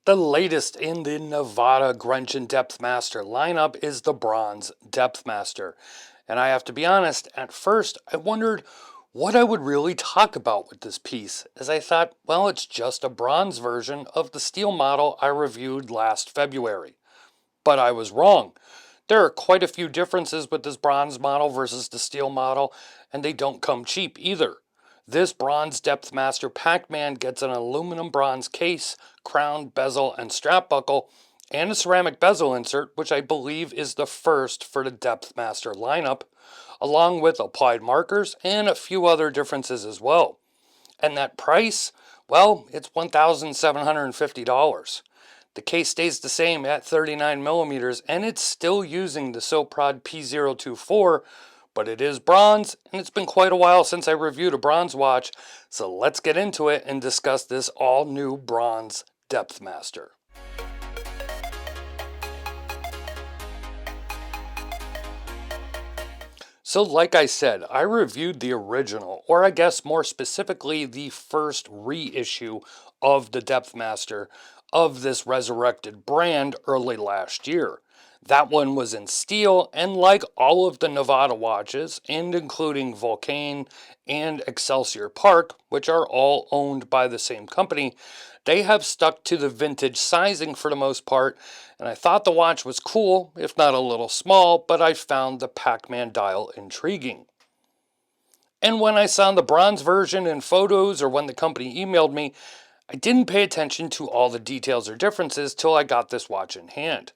The latest in the Nivada Grenchen Depthmaster lineup is the Bronze Depthmaster. And I have to be honest, at first I wondered what I would really talk about with this piece, as I thought, well, it's just a bronze version of the steel model I reviewed last February. But I was wrong. There are quite a few differences with this bronze model versus the steel model, and they don't come cheap either. This Bronze Depthmaster Pac-Man gets an aluminum bronze case, crown, bezel, and strap buckle, and a ceramic bezel insert, which I believe is the first for the Depthmaster lineup, along with applied markers and a few other differences as well. And that price, well, it's $1,750. The case stays the same at 39 millimeters, and it's still using the Soprod P024, but it is bronze, and it's been quite a while since I reviewed a bronze watch, so let's get into it and discuss this all-new Bronze Depthmaster. So like I said, I reviewed the original, or I guess more specifically the first reissue of the Depthmaster of this resurrected brand early last year. That one was in steel, and like all of the Nivada watches, and including Vulcane and Excelsior Park, which are all owned by the same company, they have stuck to the vintage sizing for the most part, and I thought the watch was cool, if not a little small, but I found the Pacman dial intriguing. And when I saw the bronze version in photos or when the company emailed me, I didn't pay attention to all the details or differences till I got this watch in hand.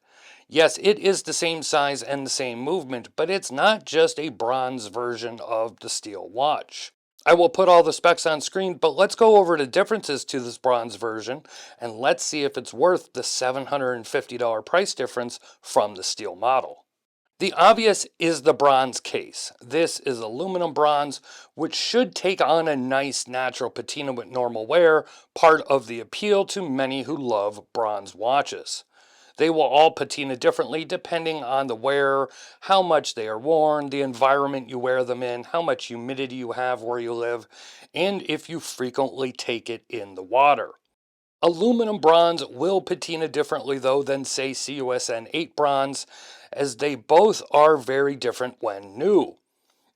Yes, it is the same size and the same movement, but it's not just a bronze version of the steel watch. I will put all the specs on screen, but let's go over the differences to this bronze version, and let's see if it's worth the $750 price difference from the steel model. The obvious is the bronze case. This is aluminum bronze, which should take on a nice natural patina with normal wear, part of the appeal to many who love bronze watches. They will all patina differently depending on the wear, how much they are worn, the environment you wear them in, how much humidity you have where you live, and if you frequently take it in the water. Aluminum bronze will patina differently though than say CUSN 8 bronze, as they both are very different when new.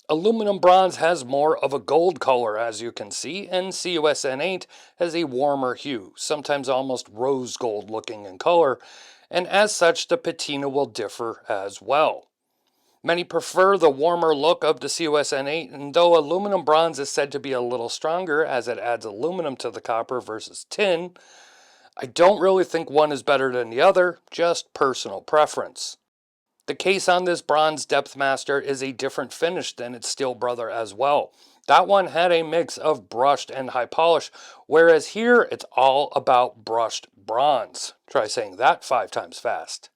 Aluminum bronze has more of a gold color, as you can see, and CUSN 8 has a warmer hue, sometimes almost rose gold looking in color, and as such the patina will differ as well. Many prefer the warmer look of the CUSN 8, and though aluminum bronze is said to be a little stronger as it adds aluminum to the copper versus tin, I don't really think one is better than the other, just personal preference. The case on this Bronze Depthmaster is a different finish than its steel brother as well. That one had a mix of brushed and high polish, whereas here it's all about brushed bronze. Try saying that 5 times fast.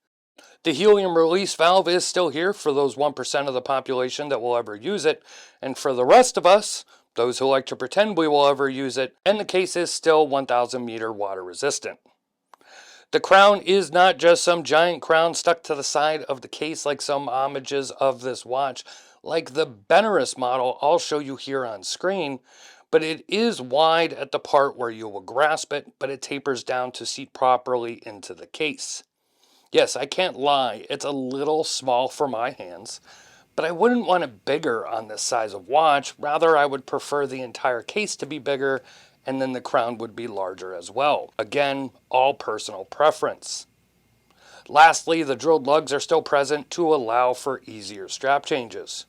The helium release valve is still here for those 1% of the population that will ever use it, and for the rest of us, those who like to pretend we will ever use it, and the case is still 1000 meter water resistant. The crown is not just some giant crown stuck to the side of the case like some homages of this watch, like the Benares model I'll show you here on screen, but it is wide at the part where you will grasp it, but it tapers down to seat properly into the case. Yes, I can't lie, it's a little small for my hands, but I wouldn't want it bigger on this size of watch. Rather, I would prefer the entire case to be bigger, and then the crown would be larger as well. Again, all personal preference. Lastly, the drilled lugs are still present to allow for easier strap changes.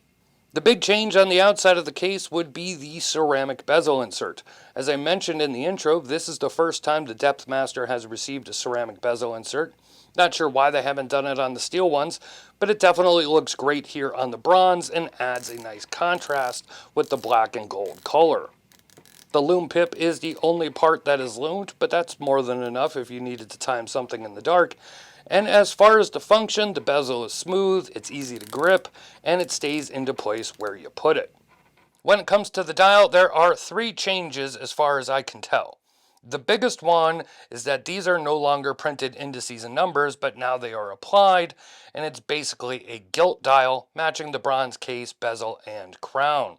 The big change on the outside of the case would be the ceramic bezel insert. As I mentioned in the intro, this is the first time the Depthmaster has received a ceramic bezel insert. Not sure why they haven't done it on the steel ones, but it definitely looks great here on the bronze and adds a nice contrast with the black and gold color. The Lume pip is the only part that is loomed, but that's more than enough if you needed to time something in the dark. And as far as the function, the bezel is smooth, it's easy to grip, and it stays into place where you put it. When it comes to the dial, there are 3 changes as far as I can tell. The biggest one is that these are no longer printed indices and numbers, but now they are applied, and it's basically a gilt dial matching the bronze case, bezel, and crown.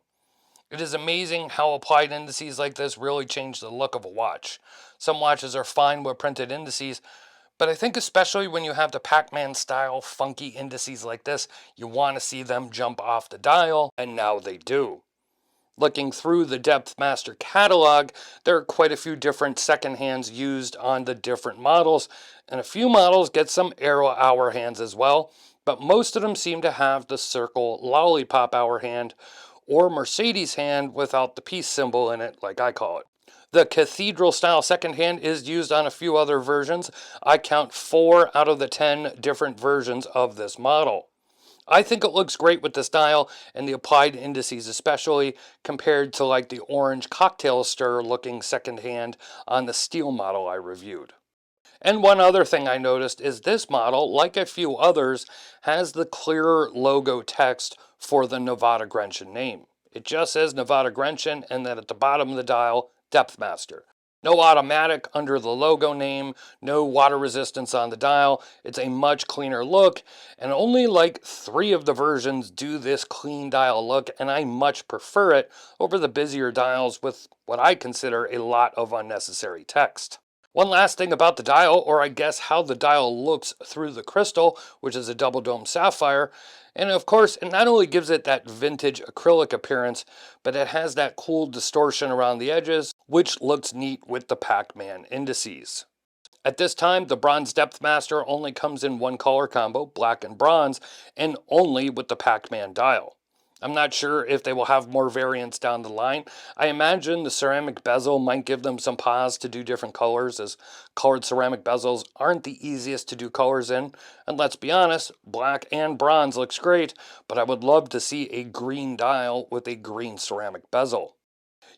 It is amazing how applied indices like this really change the look of a watch. Some watches are fine with printed indices, but I think especially when you have the Pac-Man style funky indices like this, you want to see them jump off the dial, and now they do. Looking through the Depthmaster catalog, there are quite a few different second hands used on the different models, and a few models get some arrow hour hands as well, but most of them seem to have the circle lollipop hour hand or Mercedes hand without the peace symbol in it, like I call it. The cathedral style second hand is used on a few other versions. I count 4 out of the 10 different versions of this model. I think it looks great with this dial and the applied indices especially compared to like the orange cocktail stir looking second hand on the steel model I reviewed. And one other thing I noticed is this model, like a few others, has the clearer logo text for the Nivada Grenchen name. It just says Nivada Grenchen and then at the bottom of the dial, Depthmaster. No automatic under the logo name, no water resistance on the dial. It's a much cleaner look, and only like 3 of the versions do this clean dial look, and I much prefer it over the busier dials with what I consider a lot of unnecessary text. One last thing about the dial, or I guess how the dial looks through the crystal, which is a double dome sapphire. And of course, it not only gives it that vintage acrylic appearance, but it has that cool distortion around the edges, which looks neat with the Pac-Man indices. At this time, the Bronze Depthmaster only comes in one color combo, black and bronze, and only with the Pac-Man dial. I'm not sure if they will have more variants down the line. I imagine the ceramic bezel might give them some pause to do different colors, as colored ceramic bezels aren't the easiest to do colors in. And let's be honest, black and bronze looks great, but I would love to see a green dial with a green ceramic bezel.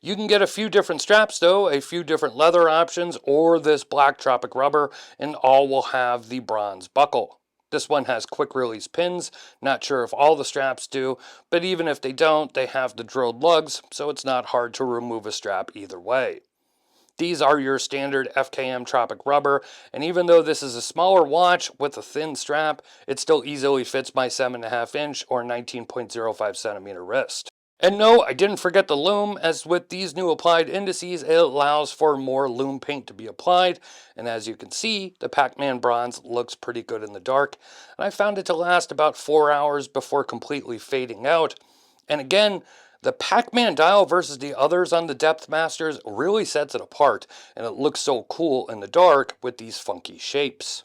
You can get a few different straps though, a few different leather options, or this black tropic rubber, and all will have the bronze buckle. This one has quick release pins, not sure if all the straps do, but even if they don't, they have the drilled lugs, so it's not hard to remove a strap either way. These are your standard FKM Tropic rubber, and even though this is a smaller watch with a thin strap, it still easily fits my 7.5 inch or 19.05 centimeter wrist. And no, I didn't forget the Lume, as with these new applied indices, it allows for more Lume paint to be applied, and as you can see, the Pacman Bronze looks pretty good in the dark, and I found it to last about 4 hours before completely fading out. And again, the Pacman dial versus the others on the Depthmasters really sets it apart, and it looks so cool in the dark with these funky shapes.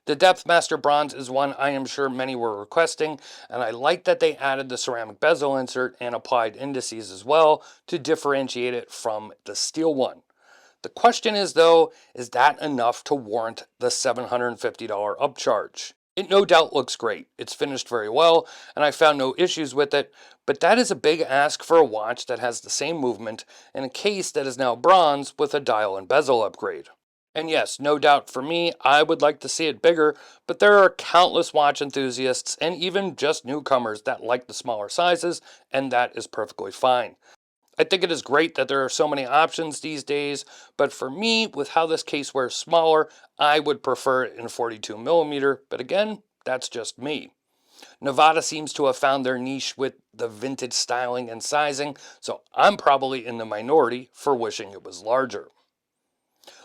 The Depthmaster Bronze is one I am sure many were requesting, and I like that they added the ceramic bezel insert and applied indices as well to differentiate it from the steel one. The question is though, is that enough to warrant the $750 upcharge? It no doubt looks great, it's finished very well, and I found no issues with it, but that is a big ask for a watch that has the same movement and a case that is now bronze with a dial and bezel upgrade. And yes, no doubt for me, I would like to see it bigger, but there are countless watch enthusiasts and even just newcomers that like the smaller sizes, and that is perfectly fine. I think it is great that there are so many options these days, but for me, with how this case wears smaller, I would prefer it in 42mm, but again, that's just me. Nivada seems to have found their niche with the vintage styling and sizing, so I'm probably in the minority for wishing it was larger.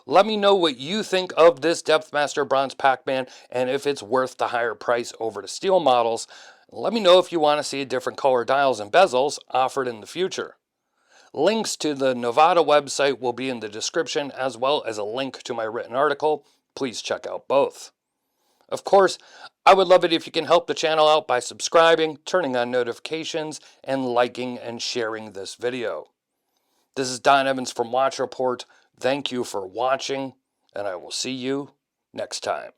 Let me know what you think of this Depthmaster Bronze Pac-Man and if it's worth the higher price over the steel models. Let me know if you want to see different color dials and bezels offered in the future. Links to the Nivada website will be in the description, as well as a link to my written article. Please check out both. Of course, I would love it if you can help the channel out by subscribing, turning on notifications, and liking and sharing this video. This is Don Evans from Watch Report. Thank you for watching, and I will see you next time.